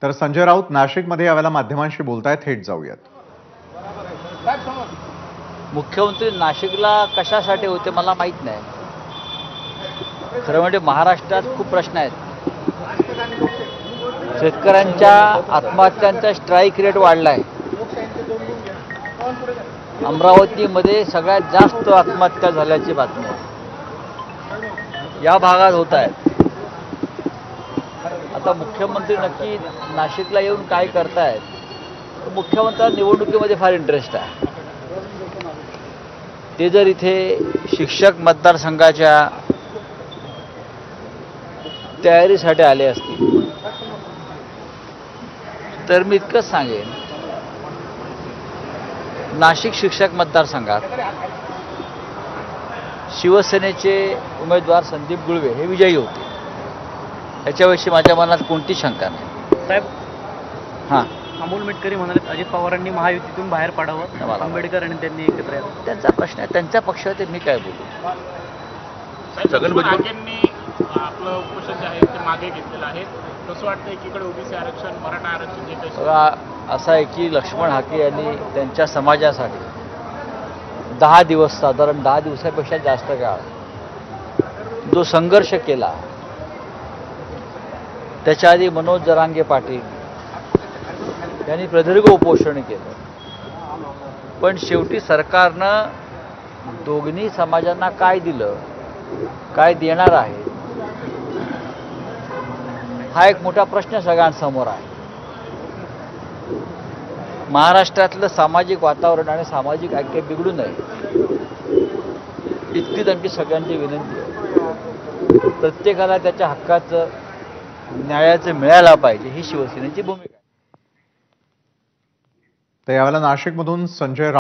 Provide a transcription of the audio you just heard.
तर संजय राऊत नाशिकमध्ये यावेळेला माध्यमांशी बोलतायत, थेट जाऊयात. मुख्यमंत्री नाशिकला कशासाठी होते मला माहीत नाही. खरं म्हणजे महाराष्ट्रात खूप प्रश्न आहेत. शेतकऱ्यांच्या आत्महत्यांचा स्ट्राईक रेट वाढला आहे. अमरावतीमध्ये सगळ्यात जास्त आत्महत्या झाल्याची बातमी आहे. या भागात होत आहेत. आता मुख्यमंत्री नक्की नाशिकला येऊन काय करतायत, तर मुख्यमंत्र्यांना निवडणुकीमध्ये फार इंटरेस्ट आहे. ते जर इथे शिक्षक मतदारसंघाच्या तयारीसाठी आले असतील तर मी इतकंच सांगेन, नाशिक शिक्षक मतदारसंघात शिवसेनेचे उमेदवार संदीप गुळवे हे विजयी होते. याच्याविषयी माझ्या मनात कोणतीच शंका नाही. साहेब, हां, अमोल मिटकरी म्हणाले अजित पवारांनी महायुतीतून बाहेर पाडावं, आंबेडकर आणि त्यांनी एकत्र यावं. त्यांचा प्रश्न आहे, त्यांच्या पक्षात मी काय बोलू. छगन भुजबळांनी आपलं उपोषण जे आहे ते मागे घेतलेलं आहे. कसं वाटतं एकीकडे ओबीसी आरक्षण, मराठा आरक्षण जे काही बघा, असं आहे की लक्ष्मण हाके यांनी त्यांच्या समाजासाठी 10 दिवस, साधारण 10 दिवसापेक्षा जास्त काळ जो संघर्ष केला. त्याच्या आधी मनोज जरांगे पाटील यांनी प्रदीर्घ उपोषण केलं. पण शेवटी सरकारनं दोन्ही समाजांना काय दिलं, काय देणार आहे, हा एक मोठा प्रश्न सगळ्यांसमोर आहे. महाराष्ट्रातलं सामाजिक वातावरण आणि सामाजिक ऐक्य बिघडू नये इतकीच आमची सगळ्यांची विनंती आहे. प्रत्येकाला त्याच्या हक्काचं, न्यायाचं मिळायला पाहिजे, ही शिवसेनेची भूमिका आहे. तर यावेळेला नाशिकमधून संजय